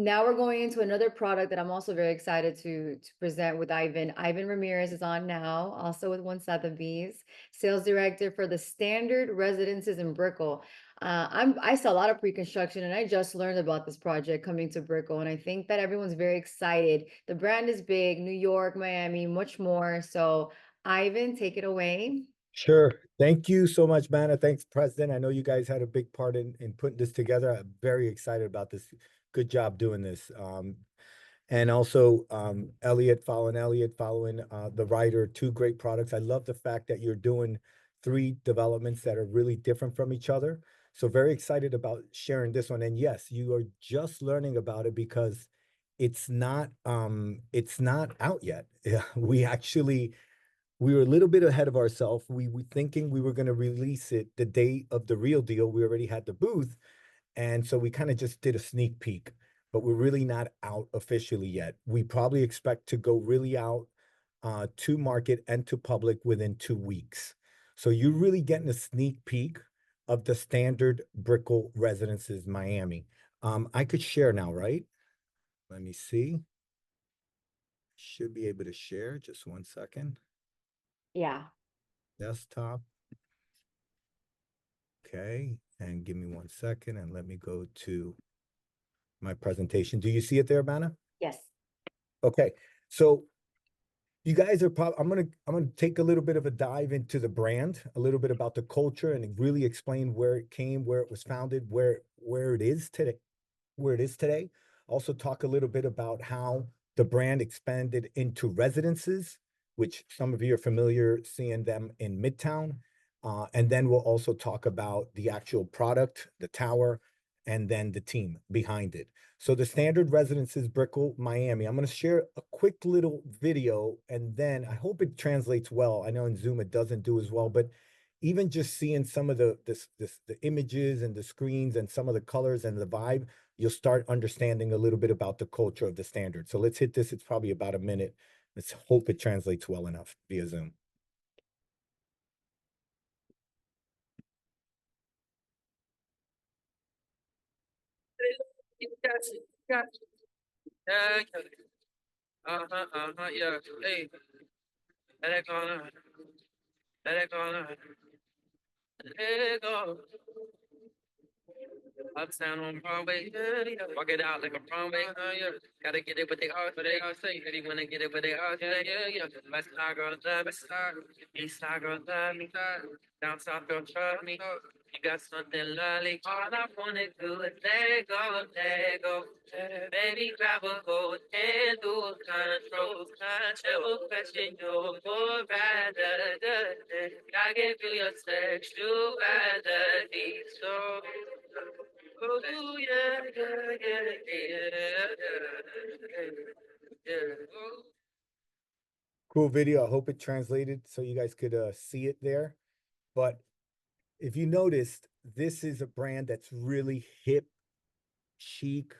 now we're going into another product that I'm also very excited to present with Ivan. Ivan Ramirez is on now, also with Sotheby's, sales director for the Standard Residences in Brickell. I saw a lot of pre-construction, and I just learned about this project coming to Brickell, and I think that everyone's very excited. The brand is big, New York, Miami, much more. So, Ivan, take it away. Sure. Thank you so much, Manna. Thanks, President. I know you guys had a big part in putting this together. I'm very excited about this. Good job doing this. And also Elliot following the writer, two great products. I love the fact that you're doing three developments that are really different from each other. So very excited about sharing this one. And yes, you are just learning about it because it's not out yet. We were a little bit ahead of ourselves. We were thinking we were going to release it the day of the real deal. We already had the booth. And so we kind of just did a sneak peek, but we're really not out officially yet. We probably expect to go really out to market and to public within 2 weeks. So you're really getting a sneak peek of the Standard Brickell Residences Miami. I could share now, right? Let me see. Should be able to share. Just 1 second. Yeah. Desktop. Okay, and give me 1 second and let me go to my presentation. Do you see it there, Manna? Yes. Okay, so you guys are probably, I'm gonna take a little bit of a dive into the brand, a little bit about the culture, and really explain where it came, where it was founded, where it is today, where it is today. Also talk a little bit about how the brand expanded into residences, which some of you are familiar seeing them in Midtown. And then we'll also talk about the actual product, the tower, and then the team behind it. So the Standard Residences Brickell, Miami. I'm going to share a quick little video, and then I hope it translates well. I know in Zoom it doesn't do as well, but even just seeing some of the images and the screens and some of the colors and the vibe, you'll start understanding a little bit about the culture of the Standard. So let's hit this. It's probably about a minute. Let's hope it translates well enough via Zoom. Yeah, yeah. Hey, let it go now. Let it go now. Let it go. Uptown on Broadway, yeah. Walk it out like a Broadway, yeah. Gotta get it what they are, what they all say. Really wanna get it what they all say, yeah. West side girl love me, East side girl love me, down south girl trust me. You got something lovely, all I wanna do is let go, let go. Baby, grab a hold and do control. Never question your more rather. I can feel your sexuality, so. Oh, yeah, yeah, yeah, yeah. Cool video. I hope it translated so you guys could see it there. But if you noticed, this is a brand that's really hip, chic,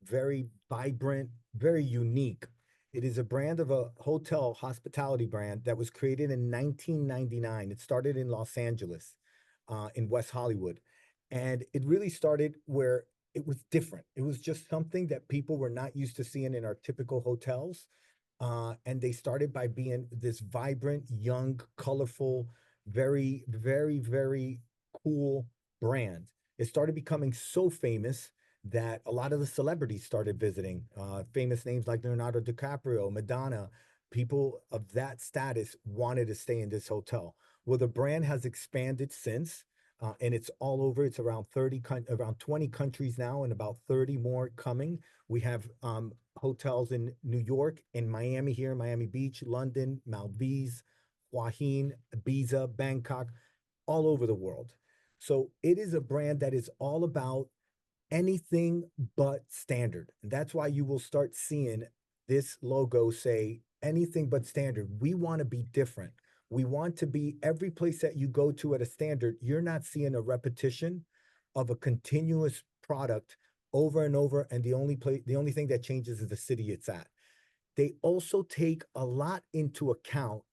very vibrant, very unique. It is a brand of a hotel hospitality brand that was created in 1999. It started in Los Angeles, in West Hollywood. And it really started where it was different. It was just something that people were not used to seeing in our typical hotels. And they started by being this vibrant, young, colorful, very, very, very cool brand. It started becoming so famous that a lot of the celebrities started visiting. Famous names like Leonardo DiCaprio, Madonna, people of that status wanted to stay in this hotel. Well, the brand has expanded since, and it's all over. It's around around 20 countries now, and about 30 more coming. We have hotels in New York, in Miami here, Miami Beach, London, Maldives, Hua Hin, Ibiza, Bangkok, all over the world. So it is a brand that is all about anything but standard. And that's why you will start seeing this logo say anything but standard. We want to be different. We want to be every place that you go to at a standard, you're not seeing a repetition of a continuous product over and over. And the only thing that changes is the city it's at. They also take a lot into account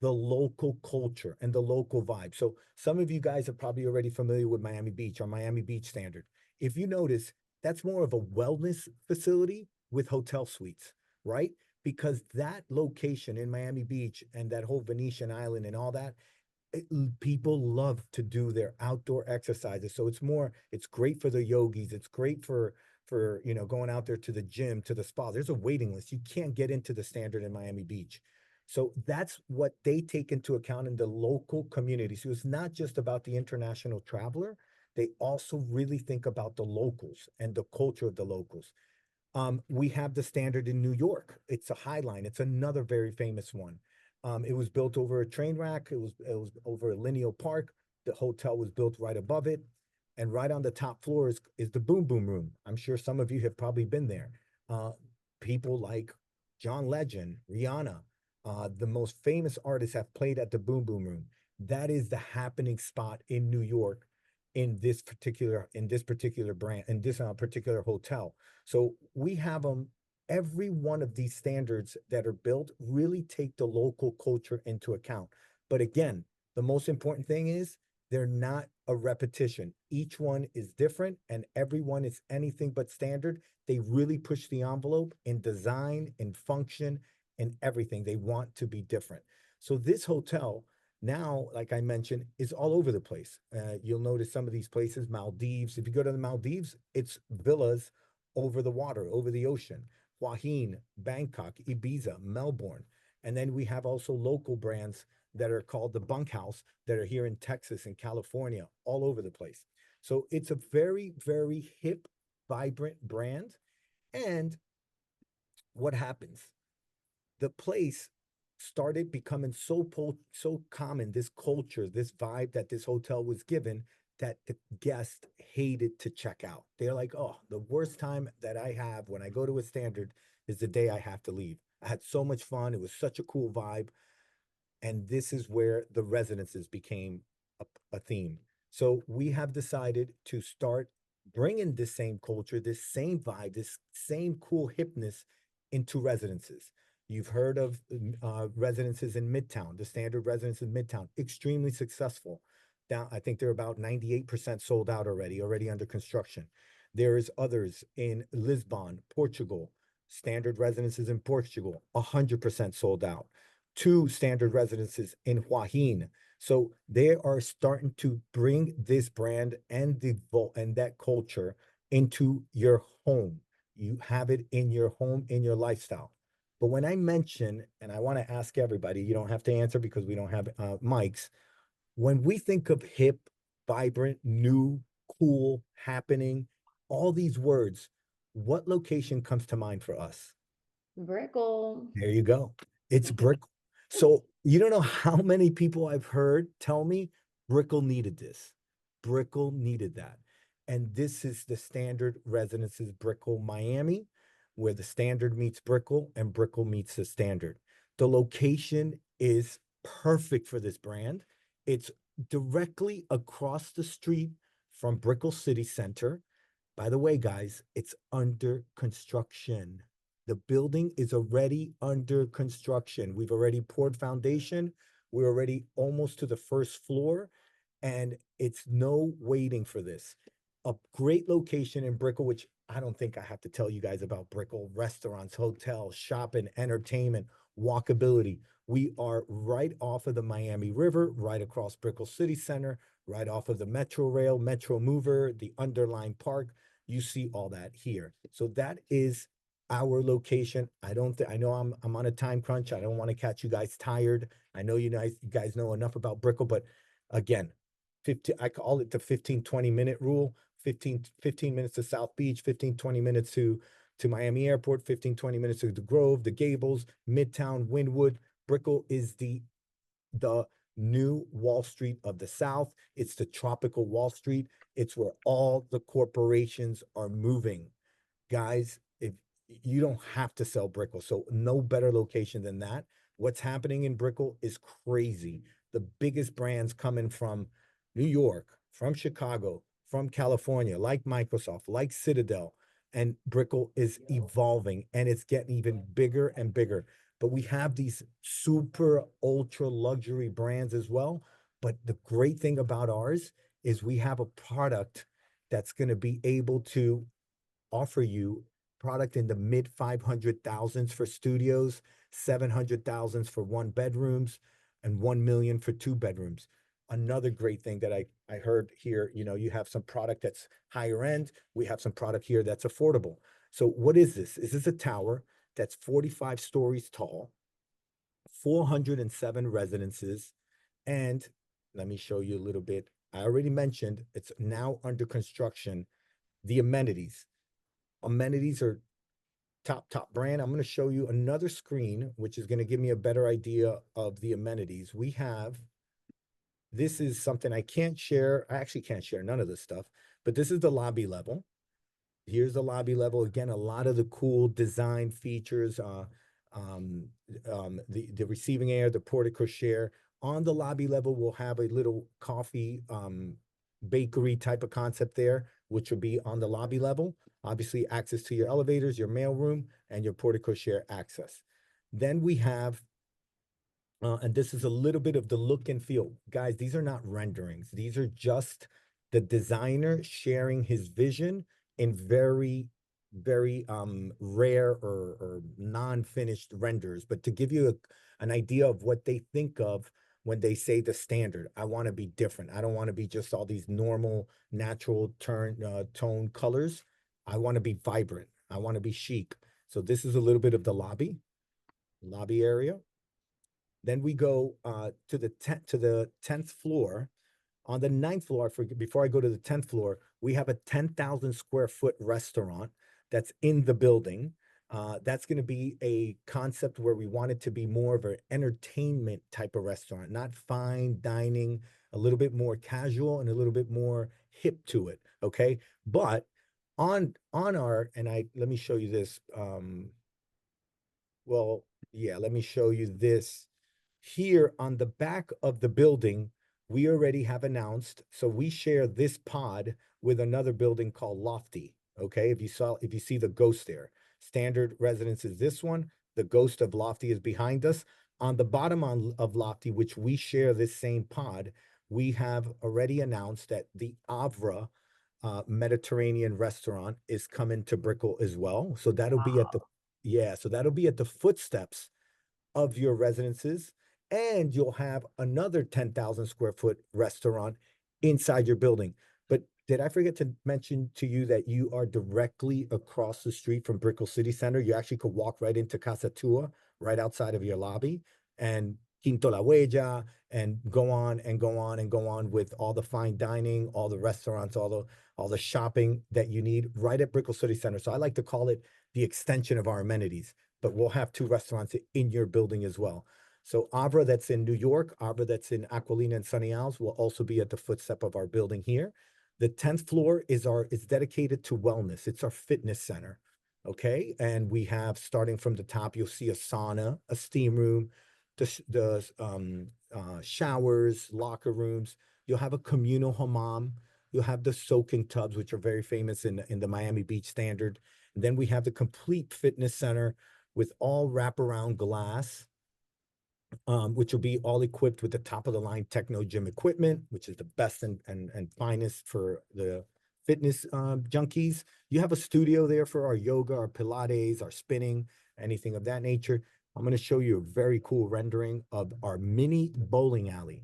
the local culture and the local vibe. So some of you guys are probably already familiar with Miami Beach or Miami Beach Standard. If you notice, that's more of a wellness facility with hotel suites, right? Because that location in Miami Beach and that whole Venetian Island and all that, people love to do their outdoor exercises. So it's great for the yogis. It's great for going out there to the gym, to the spa. There's a waiting list. You can't get into the Standard in Miami Beach. So that's what they take into account in the local community. So it's not just about the international traveler. They also really think about the locals and the culture of the locals. We have the Standard in New York. It's a High Line. It's another very famous one. It was built over a train rack. It was over a lineal park. The hotel was built right above it, and right on the top floor is the Boom Boom Room. I'm sure some of you have probably been there. Uh, People like John Legend, Rihanna, the most famous artists have played at the Boom Boom Room. That is the happening spot in New York in this particular brand in this particular hotel. So we have them. Every one of these standards that are built really take the local culture into account. But again, the most important thing is they're not a repetition. Each one is different, and every one is anything but standard. They really push the envelope in design, in function, in everything. They want to be different. So this hotel now, like I mentioned, is all over the place. You'll notice some of these places, Maldives. If you go to the Maldives, it's villas over the water, over the ocean. Huahin, Bangkok, Ibiza, Melbourne. And then we have also local brands that are called the Bunkhouse that are here in Texas and California, all over the place. So it's a very, very hip, vibrant brand. And what happens? The place started becoming so common, this culture, this vibe that this hotel was given, that the guests hated to check out. They're like, oh, the worst time that I have when I go to a Standard is the day I have to leave. I had so much fun. It was such a cool vibe. And this is where the residences became a theme. So we have decided to start bringing this same culture, this same vibe, this same cool hipness into residences. You've heard of residences in Midtown, the Standard residence in Midtown, extremely successful. Down, I think they're about 98% sold out already under construction. There is others in Lisbon, Portugal, Standard residences in Portugal, 100% sold out. Two Standard residences in Huahin. So they are starting to bring this brand and that culture into your home. You have it in your home, in your lifestyle. But when I mention, and I want to ask everybody, you don't have to answer because we don't have mics. When we think of hip, vibrant, new, cool, happening, all these words, what location comes to mind for us? Brickell. There you go. It's Brickell. So you don't know how many people I've heard tell me Brickell needed this. Brickell needed that. And this is the Standard Residences Brickell, Miami, where the Standard meets Brickell and Brickell meets the Standard. The location is perfect for this brand. It's directly across the street from Brickell City Center. By the way, guys, it's under construction. The building is already under construction. We've already poured foundation. We're already almost to the first floor, and it's no waiting for this. A great location in Brickell, which I don't think I have to tell you guys about Brickell. Restaurants, hotels, shopping, entertainment, walkability. We are right off of the Miami River, right across Brickell City Center, right off of the Metro Rail, Metro Mover, the Underline Park. You see all that here. So that is our location. I know I'm on a time crunch. I don't want to catch you guys tired. I know you guys know enough about Brickell, but again, 15, I call it the 15-20 minute rule. 15 minutes to South Beach, 15-20 minutes to Miami Airport, 15-20 minutes to the Grove, the Gables, Midtown, Wynwood. Brickell is the new Wall Street of the South. It's the tropical Wall Street. It's where all the corporations are moving. Guys, if you don't have to sell Brickell, so no better location than that. What's happening in Brickell is crazy. The biggest brands coming from New York, from Chicago, from California, like Microsoft, like Citadel, and Brickell is evolving and it's getting even bigger and bigger. But we have these super ultra luxury brands as well. But the great thing about ours is we have a product that's going to be able to offer you product in the mid 500,000s for studios, 700,000s for 1 bedrooms, and 1 million for 2 bedrooms. Another great thing that I heard here, you know, you have some product that's higher end. We have some product here that's affordable. So what is this? Is this a tower that's 45 stories tall, 407 residences, and let me show you a little bit. I already mentioned it's now under construction. The amenities. Amenities are top brand. I'm going to show you another screen, which is going to give me a better idea of the amenities. We have, this is something I can't share. I actually can't share none of this stuff, but this is the lobby level. Here's the lobby level. Again, a lot of the cool design features, the receiving air, the porte cochere. On the lobby level, we'll have a little coffee bakery type of concept there, which will be on the lobby level. Obviously, access to your elevators, your mail room, and your porte cochere access. Then we have, and this is a little bit of the look and feel. Guys, these are not renderings. These are just the designer sharing his vision in very rare or non-finished renders, but to give you an idea of what they think of when they say the standard. I want to be different. I don't want to be just all these normal, natural tone colors. I want to be vibrant. I want to be chic. So this is a little bit of the lobby area. Then we go to the 10th floor. On the 9th floor, before I go to the 10th floor, we have a 10,000 square foot restaurant that's in the building. That's going to be a concept where we want it to be more of an entertainment type of restaurant, not fine dining, a little bit more casual and a little bit more hip to it. Okay. But on our, and let me show you this. Well, yeah, let me show you this. Here on the back of the building, we already have announced, so we share this pod with another building called Lofty. Okay, if you see the ghost there, Standard Residences, this one, the ghost of Lofty is behind us. On the bottom of Lofty, which we share this same pod, we have already announced that the Avra Mediterranean restaurant is coming to Brickell as well. So that'll be at the, yeah, so that'll be at the footsteps of your residences, and you'll have another 10,000 square foot restaurant inside your building. But did I forget to mention to you that you are directly across the street from Brickell City Center? You actually could walk right into Casa Tua, right outside of your lobby, and Quinto La Huella, and go on and go on and go on with all the fine dining, all the restaurants, all the shopping that you need right at Brickell City Center. So I like to call it the extension of our amenities, but we'll have 2 restaurants in your building as well. So Avra, that's in New York, Avra, that's in Aquilina and Sunny Isles, will also be at the footstep of our building here. The 10th floor is dedicated to wellness. It's our fitness center. Okay. And we have, starting from the top, you'll see a sauna, a steam room, the showers, locker rooms. You'll have a communal hammam. You'll have the soaking tubs, which are very famous in the Miami Beach Standard. And then we have the complete fitness center with all wraparound glass, which will be all equipped with the top of the line techno gym equipment, which is the best and finest for the fitness junkies. You have a studio there for our yoga, our Pilates, our spinning, anything of that nature. I'm going to show you a very cool rendering of our mini bowling alley.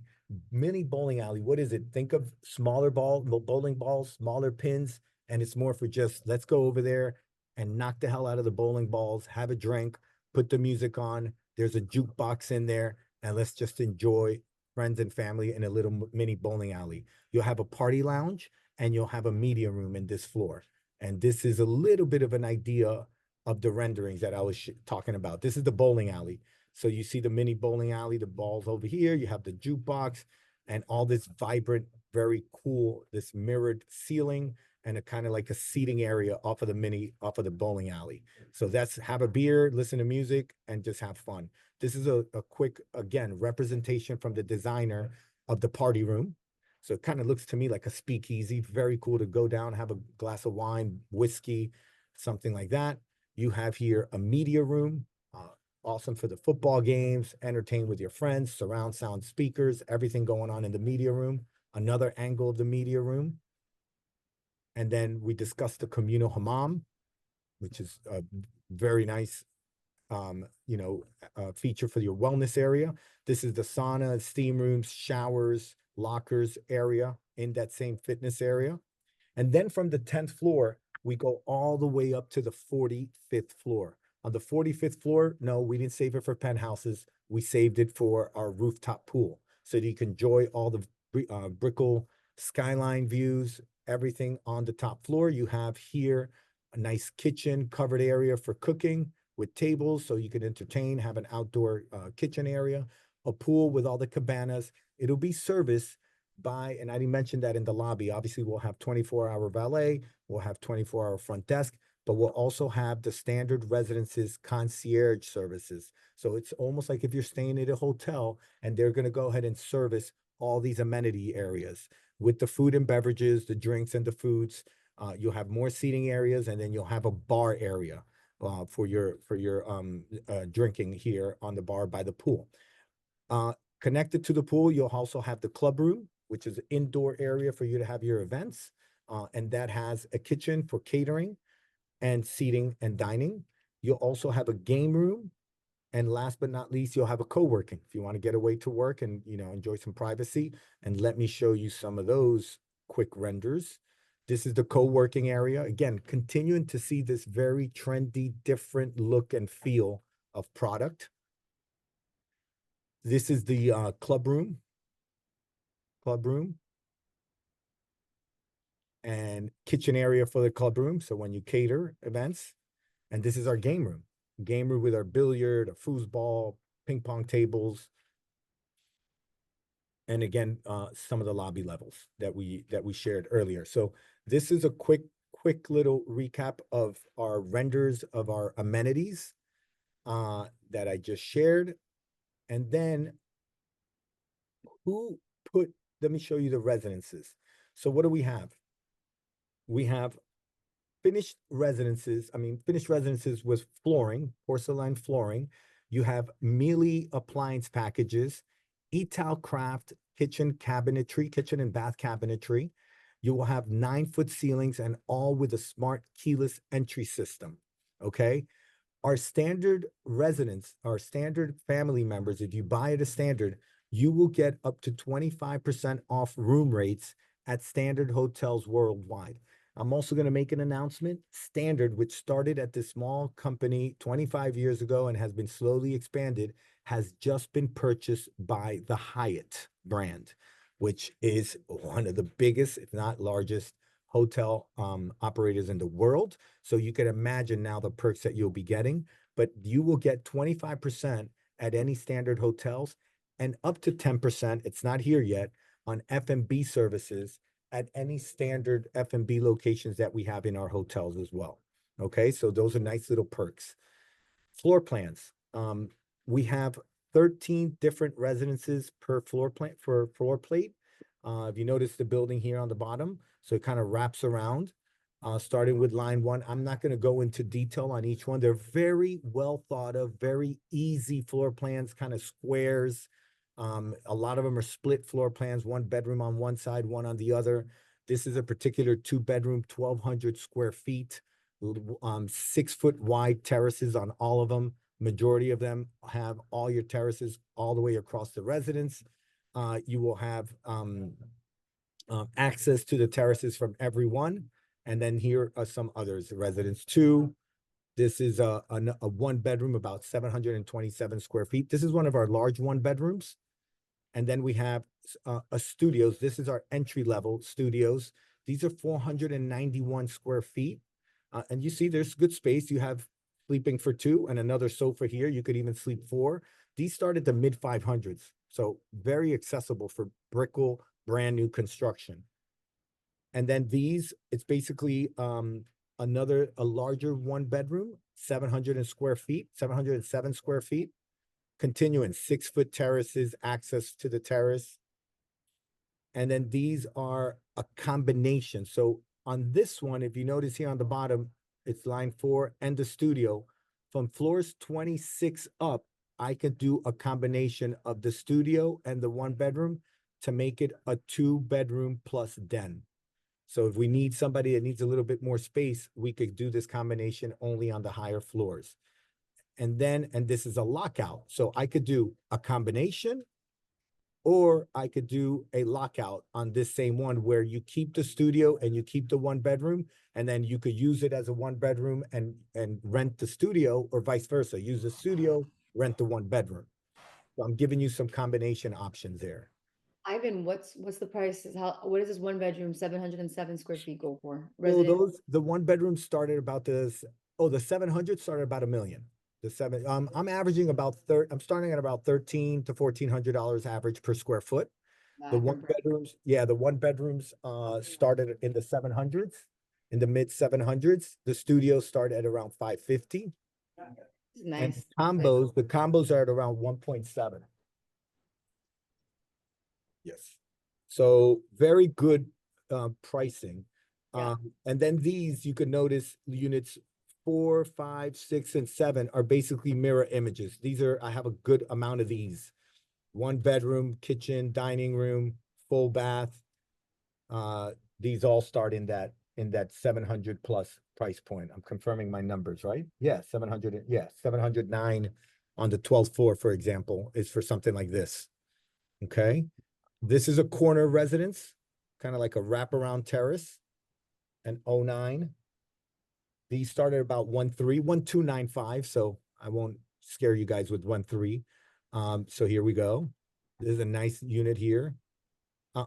Mini bowling alley, what is it? Think of smaller bowling balls, smaller pins, and it's more for just, let's go over there and knock the hell out of the bowling balls, have a drink, put the music on. There's a jukebox in there, and let's just enjoy friends and family in a little mini bowling alley. You'll have a party lounge, and you'll have a media room in this floor. And this is a little bit of an idea of the renderings that I was talking about. This is the bowling alley. So you see the mini bowling alley, the balls over here, you have the jukebox, and all this vibrant, very cool, this mirrored ceiling, and a kind of like a seating area off of the bowling alley. So that's, have a beer, listen to music, and just have fun. This is a quick, again, representation from the designer of the party room. So it kind of looks to me like a speakeasy. Very cool to go down, have a glass of wine, whiskey, something like that. You have here a media room, awesome for the football games, entertain with your friends, surround sound speakers, everything going on in the media room. Another angle of the media room. And then we discussed the communal hammam. which is a very nice, feature for your wellness area. This is the sauna, steam rooms, showers, lockers area in that same fitness area. And then from the 10th floor, we go all the way up to the 45th floor. On the 45th floor, no, we didn't save it for penthouses. We saved it for our rooftop pool so that you can enjoy all the Brickell skyline views, everything on the top floor. You have here a nice kitchen covered area for cooking with tables so you can entertain, have an outdoor kitchen area, a pool with all the cabanas. It'll be serviced by, and I didn't mention that in the lobby, obviously we'll have 24-hour valet, we'll have 24-hour front desk, but we'll also have the Standard Residences concierge services. So it's almost like if you're staying at a hotel and they're going to go ahead and service all these amenity areas with the food and beverages, the drinks and the foods. You'll have more seating areas, and then you'll have a bar area for your drinking here on the bar by the pool. Connected to the pool, you'll also have the club room, which is an indoor area for you to have your events. And that has a kitchen for catering and seating and dining. You'll also have a game room. And last but not least, you'll have a co-working if you want to get away to work and, enjoy some privacy. And let me show you some of those quick renders. This is the co-working area. Again, continuing to see this very trendy, different look and feel of product. This is the club room. And kitchen area for the club room. So when you cater events, and this is our game room with our billiard, a foosball, ping pong tables. And again, some of the lobby levels that we shared earlier. So this is a quick little recap of our renders of our amenities that I just shared. And then let me show you the residences. So what do we have? We have finished residences. Finished residences was flooring, porcelain flooring. You have Mealy appliance packages, Etal Craft kitchen and bath cabinetry. You will have 9-foot ceilings and all with a smart keyless entry system. Okay. Our standard residents, our standard family members, if you buy at a standard, you will get up to 25% off room rates at standard hotels worldwide. I'm also going to make an announcement. Standard, which started at this small company 25 years ago and has been slowly expanded, has just been purchased by the Hyatt brand, which is one of the biggest, if not largest, hotel operators in the world. So you can imagine now the perks that you'll be getting, but you will get 25% at any standard hotels and up to 10%, it's not here yet, on F&B services at any standard F&B locations that we have in our hotels as well. Okay, so those are nice little perks. Floor plans. We have 13 different residences per floor plan for floor plate. If you notice the building here on the bottom, so it kind of wraps around, starting with line 1. I'm not going to go into detail on each one. They're very well thought of, very easy floor plans, kind of squares. A lot of them are split floor plans, 1 bedroom on one side, 1 on the other. This is a particular 2-bedroom, 1,200 square feet, 6-foot wide terraces on all of them. Majority of them have all your terraces all the way across the residence. You will have access to the terraces from every one. And then here are some others. Residence 2. This is a 1-bedroom, about 727 square feet. This is one of our large 1-bedrooms. And then we have a studios. This is our entry-level studios. These are 491 square feet. And you see there's good space. You have sleeping for 2 and another sofa here. You could even sleep 4. These start at the mid 500s. So very accessible for Brickell brand new construction. And then these, it's basically a larger 1-bedroom, 707 square feet. Continuing 6-foot terraces, access to the terrace. And then these are a combination. So on this one, if you notice here on the bottom, it's line 4 and the studio. From floors 26 up, I could do a combination of the studio and the 1-bedroom to make it a 2-bedroom plus den. So if we need somebody that needs a little bit more space, we could do this combination only on the higher floors. And this is a lockout. So I could do a combination, or I could do a lockout on this same one where you keep the studio and you keep the 1 bedroom, and then you could use it as a 1 bedroom and rent the studio, or vice versa. Use the studio, rent the 1 bedroom. So I'm giving you some combination options there. Ivan, what's the price? What is this 1 bedroom, 707 square feet go for? So the 1 bedrooms started about this. Oh, the 700 started about $1 million. I'm averaging about I'm starting at about $1,300 to $1,400 average per square foot. The 1 bedrooms, yeah, the 1 bedrooms started in the 700s, in the mid 700s. The studios start at around 550. And Nice. the combos are at around 1.7. Yes. So very good pricing. Yeah. And then these, you could notice units 4, 5, 6, and 7 are basically mirror images. I have a good amount of these. 1 bedroom, kitchen, dining room, full bath. These all start in that 700 plus price point. I'm confirming my numbers, right? Yeah, 700. Yeah, 709 on the 12th floor, for example, is for something like this. Okay. This is a corner residence, kind of like a wraparound terrace, an 09. These started about 1,295. So I won't scare you guys with 1,3. So here we go. This is a nice unit here.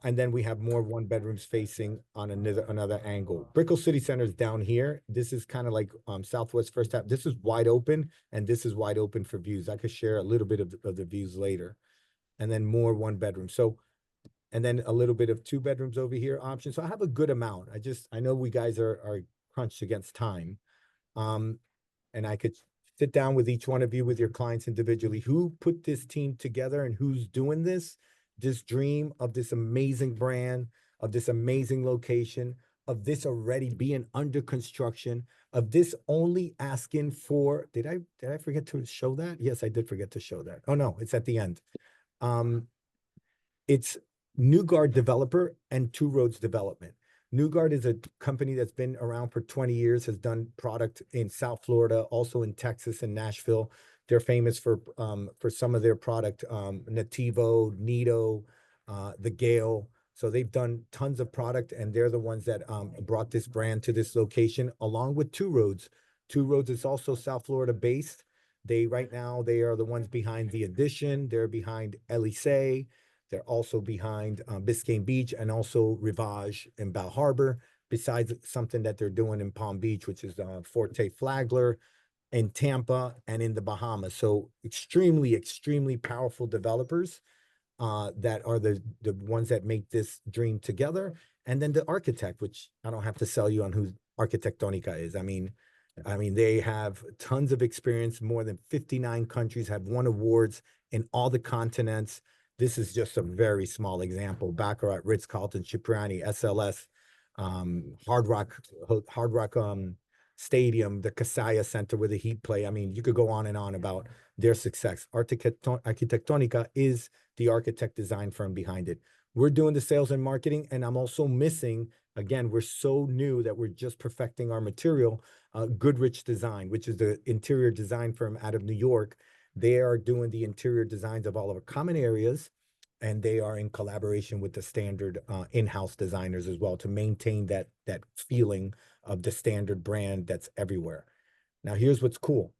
And then we have more 1 bedrooms facing on another angle. Brickell City Center is down here. This is kind of like Southwest First Ave. This is wide open, and this is wide open for views. I could share a little bit of the views later. And then more 1 bedroom. So, and then a little bit of 2 bedrooms over here option. So I have a good amount. I know we guys are crunched against time. And I could sit down with each one of you, with your clients individually, who put this team together and who's doing this dream of this amazing brand, of this amazing location, of this already being under construction, of this only asking for, did I forget to show that? Yes, I did forget to show that. Oh no, it's at the end. It's Newgard Developer and Two Roads Development. Newgard is a company that's been around for 20 years, has done product in South Florida, also in Texas and Nashville. They're famous for some of their product, Nativo, Nido, the Gale. So they've done tons of product, and they're the ones that brought this brand to this location, along with Two Roads. Two Roads is also South Florida based. Right now, they are the ones behind The Addition. They're behind Elysee. They're also behind Biscayne Beach, and also Rivage in Bal Harbor, besides something that they're doing in Palm Beach, which is Forte Flagler, in Tampa, and in the Bahamas. So extremely, extremely powerful developers that are the ones that make this dream together. And then the architect, which I don't have to sell you on who Arquitectonica is. I mean, they have tons of experience, more than 59 countries, have won awards in all the continents. This is just a very small example. Baccarat, Ritz-Carlton, Cipriani, SLS, Hard Rock Stadium, the Casaya Center with the Heat play. I mean, you could go on and on about their success. Arquitectonica is the architect design firm behind it. We're doing the sales and marketing, and I'm also missing, again, we're so new that we're just perfecting our material. Goodrich Design, which is the interior design firm out of New York. They are doing the interior designs of all of our common areas, and they are in collaboration with the Standard in-house designers as well, to maintain that feeling of the Standard brand that's everywhere. Now, here's what's cool.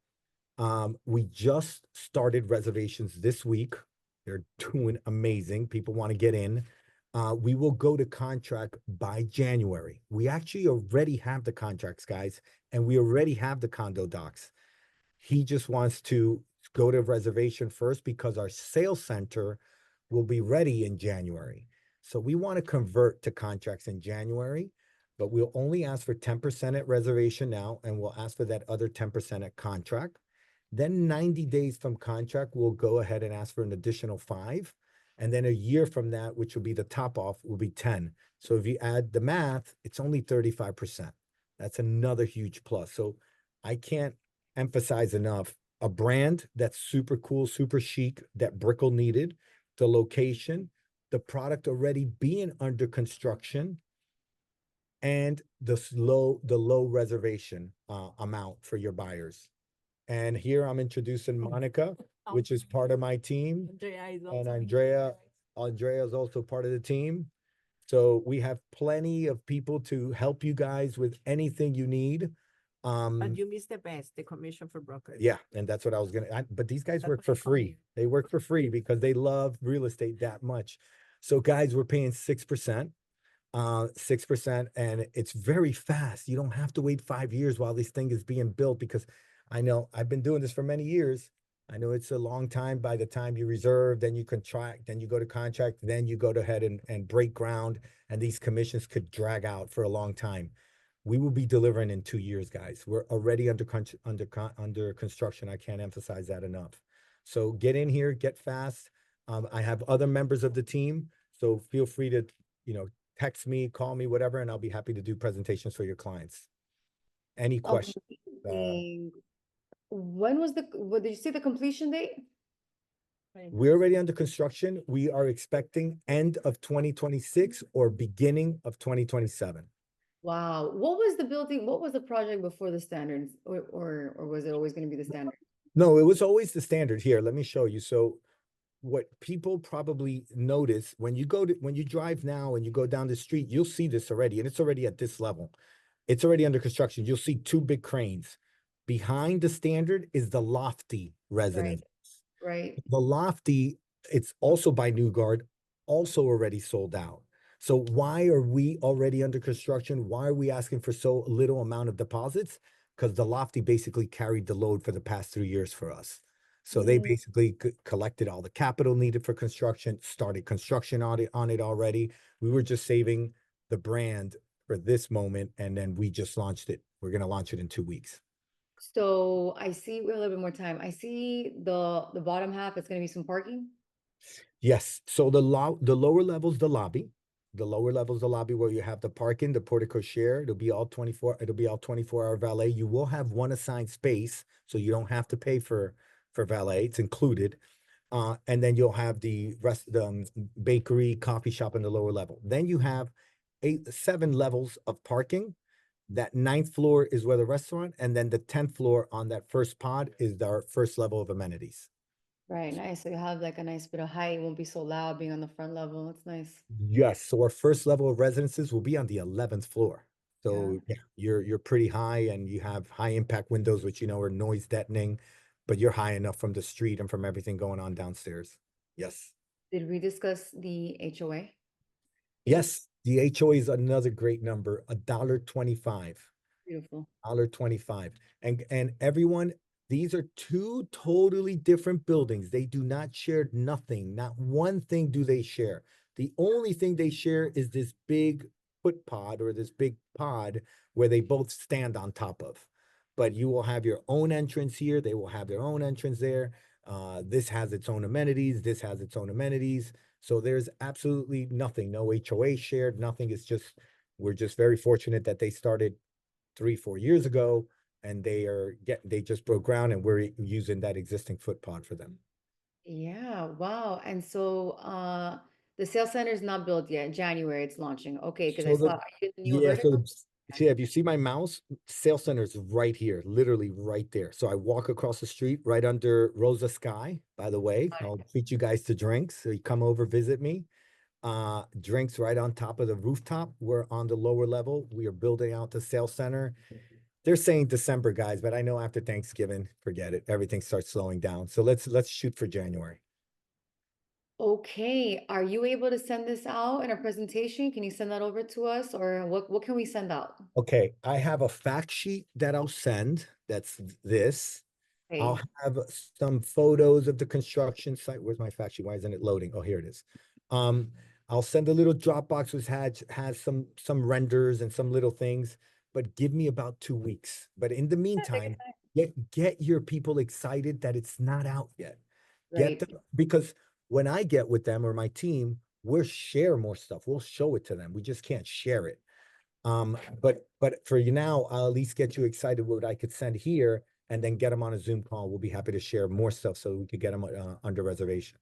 We just started reservations this week. They're doing amazing. People want to get in. We will go to contract by January. We actually already have the contracts, guys, and we already have the condo docs. He just wants to go to reservation first, because our sales center will be ready in January. So we want to convert to contracts in January, but we'll only ask for 10% at reservation now, and we'll ask for that other 10% at contract. Then 90 days from contract, we'll go ahead and ask for an additional 5. And then a year from that, which will be the top off, will be 10. So if you add the math, it's only 35%. That's another huge plus. So I can't emphasize enough, a brand that's super cool, super chic, that Brickell needed, the location, the product already being under construction, and the low reservation amount for your buyers. And here I'm introducing Monica, which is part of my team. And Andrea is also part of the team. So we have plenty of people to help you guys with anything you need. But you missed the best, the commission for brokers. Yeah, and that's what I was but these guys That's work what for I call free. you. They work for free because they love real estate that much. So guys, we're paying 6%. 6%, and it's very fast. You don't have to wait 5 years while this thing is being built, because I know I've been doing this for many years. I know it's a long time by the time you reserve, then you contract, then you go to contract, then you go ahead and break ground, and these commissions could drag out for a long time. We will be delivering in 2 years, guys. We're already under construction. I can't emphasize that enough. So get in here, get fast. I have other members of the team, so feel free to, text me, call me, whatever, and I'll be happy to do presentations for your clients. Any questions? Amazing. When was what did you say the completion date? We're already under construction. We are expecting end of 2026 or beginning of 2027. Wow. What was the building? What was the project before the standards, or was it always going to be the standard? No, it was always the standard. Here, let me show you. So what people probably notice when you drive now and you go down the street, you'll see this already, and it's already at this level. It's already under construction. You'll see two big cranes. Behind the standard is the Lofty residence. Right. The Lofty, it's also by New Guard, also already sold out. So why are we already under construction? Why are we asking for so little amount of deposits? Because the Lofty basically carried the load for the past 3 years for us. So they basically collected all the capital needed for construction, started construction on it already. We were just saving the brand for this moment, and then we just launched it. We're going to launch it in 2 weeks. So I see we have a little bit more time. I see the bottom half, it's going to be some parking. Yes. So the lower level's the lobby. The lower level's the lobby where you have the parking, the portico share. It'll be all 24-hour valet. You will have one assigned space, so you don't have to pay for valet. It's included. And then you'll have the rest, the bakery, coffee shop in the lower level. Then you have 7 levels of parking. That 9th floor is where the restaurant, and then the 10th floor on that first pod is our first level of amenities. Right. Nice. So you have like a nice bit of height. It won't be so loud being on the front level. It's nice. Yes. So our first level of residences will be on the 11th floor. So yeah, you're pretty high, and you have high impact windows, which are noise deadening, but you're high enough from the street and from everything going on downstairs. Yes. Did we discuss the HOA? Yes. The HOA is another great number, $1.25. Beautiful. $1.25. And everyone, these are 2 totally different buildings. They do not share nothing. Not one thing do they share. The only thing they share is this big foot pod, or this big pod where they both stand on top of. But you will have your own entrance here. They will have their own entrance there. This has its own amenities. This has its own amenities. So there's absolutely nothing, no HOA shared, nothing. It's just, we're just very fortunate that they started 3-4 years ago, and they just broke ground, and we're using that existing foot pod for them. Yeah. Wow. And so the sales center is not built yet. In January it's launching. Okay, because I So saw I did the new yeah, vertical. see, if you see my mouse, sales center is right here, literally right there. So I walk across the street right under Rosa Sky, by the way. I'll treat you guys to drinks. So you come over, visit me. Drinks right on top of the rooftop. We're on the lower level. We are building out the sales center. They're saying December, guys, but I know after Thanksgiving, forget it. Everything starts slowing down. So let's shoot for January. Okay. Are you able to send this out in a presentation? Can you send that over to us, or what can we send out? Okay, I have a fact sheet that I'll send. That's this. I'll Okay. have some photos of the construction site. Where's my fact sheet? Why isn't it loading? Oh, here it is. I'll send a little Dropbox which has some renders and some little things, but give me about 2 weeks. But in the meantime, get your people excited that it's not out yet. Get Right. them, because when I get with them or my team, we'll share more stuff. We'll show it to them. We just can't share it. But for you now, I'll at least get you excited with what I could send here, and then get them on a Zoom call. We'll be happy to share more stuff so we could get them under reservation.